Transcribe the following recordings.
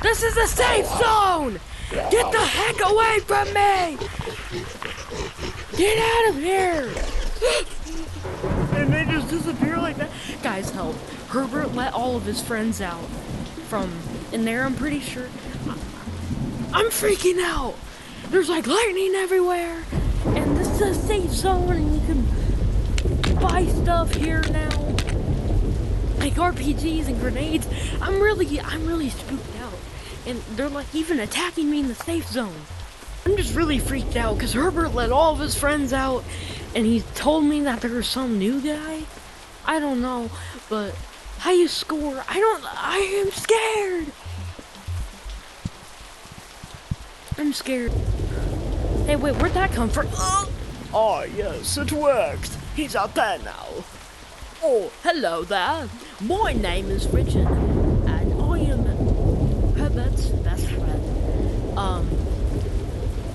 This is a safe zone! Get the heck away from me! Get out of here! And they just disappear like that. Guys, help. Herbert let all of his friends out from in there, I'm pretty sure. I'm freaking out! There's like lightning everywhere! And this is a safe zone and you can buy stuff here now. Like RPGs and grenades. I'm really spooked out. And they're like even attacking me in the safe zone. I'm just really freaked out because Herbert let all of his friends out and he told me that there was some new guy. I don't know, but how you score? I am scared. I'm scared. Hey, wait, where'd that come from? Oh, yes, it worked. He's out there now. Oh, hello there. My name is Richard, and I am Herbert's best friend.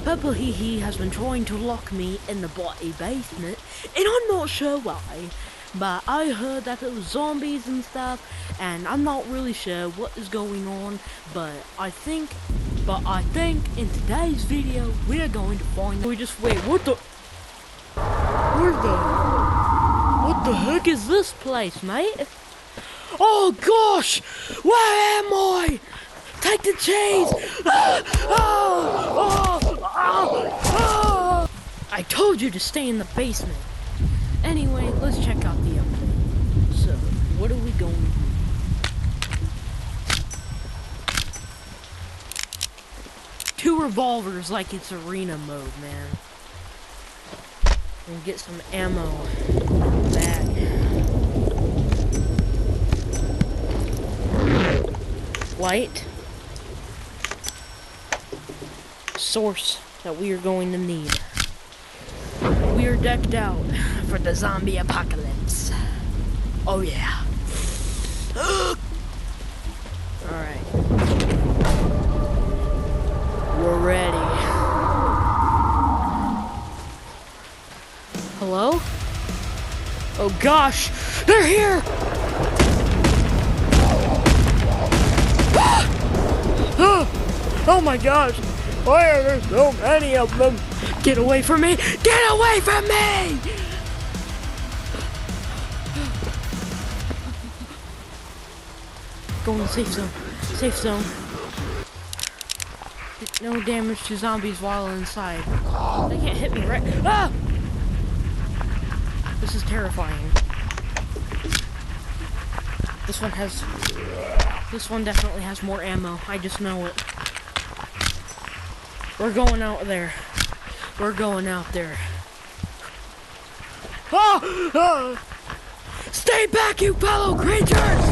Purple Hee has been trying to lock me in the bloody basement, and I'm not sure why. But I heard that there was zombies and stuff, and I'm not really sure what is going on, but I think in today's video, we're going to find out. Wait, what the heck is this place, mate? Oh gosh! Where am I? Take the cheese! I told you to stay in the basement. Anyway, let's check out the update. So, what are we going to do? Two revolvers like it's arena mode, man. And get some ammo back. Light. Source that we are going to need. We are decked out for the zombie apocalypse. Oh yeah. Alright. We're ready. Hello? Oh gosh! They're here! Oh my gosh! Why are there so many of them? Get away from me! Get away from me! Go in the safe zone. Safe zone. No damage to zombies while inside. They can't hit me, right? Ah! This is terrifying. This one definitely has more ammo. I just know it. We're going out there. We're going out there. Ah! Ah! Stay back, you fellow creatures!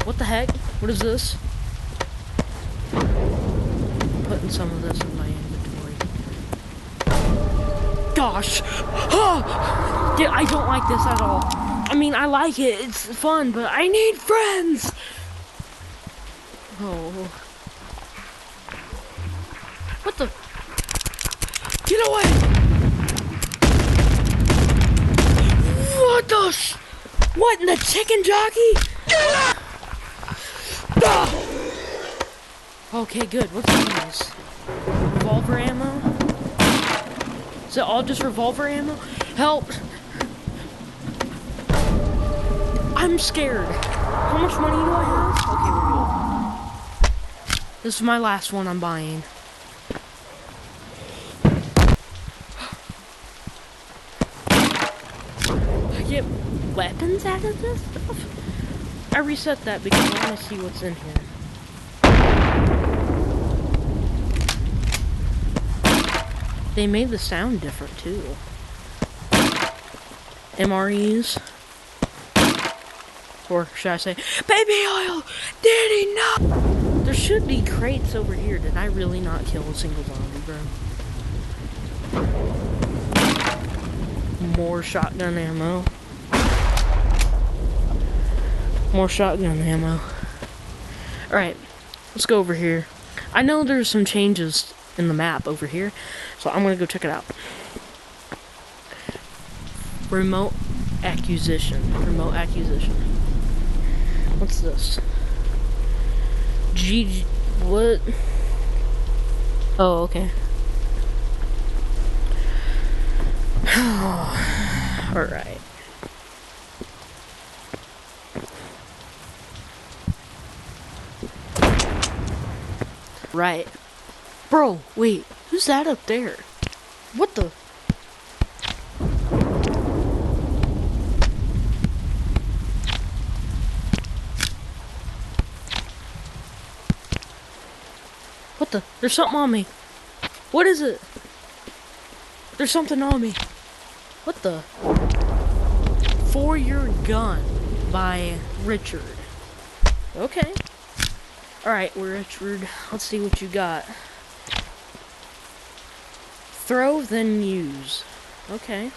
What the heck? What is this? I'm putting some of this in my inventory. Gosh! Ah! Dude, I don't like this at all. I mean, I like it. It's fun, but I need friends! Oh. What the? Get away! What the What in the chicken jockey? Ah! Okay, good. What's these? Revolver ammo? Is it all just revolver ammo? Help! I'm scared. How much money do I have? Okay, we're good. This is my last one I'm buying. I get weapons out of this stuff? I reset that because I want to see what's in here. They made the sound different too. MREs. Or should I say, baby oil! Daddy, no! There should be crates over here. Did I really not kill a single zombie, bro? More shotgun ammo. More shotgun ammo. Alright, let's go over here. I know there's some changes in the map over here, so I'm gonna go check it out. Remote acquisition. Remote acquisition. What's this? G. What? Oh, okay. Alright. Right. Bro, wait. Who's that up there? What the? What the? There's something on me. What is it? There's something on me. What the? For Your Gun by Richard. Okay. Alright, Richard. Let's see what you got. Throw, then use. Okay.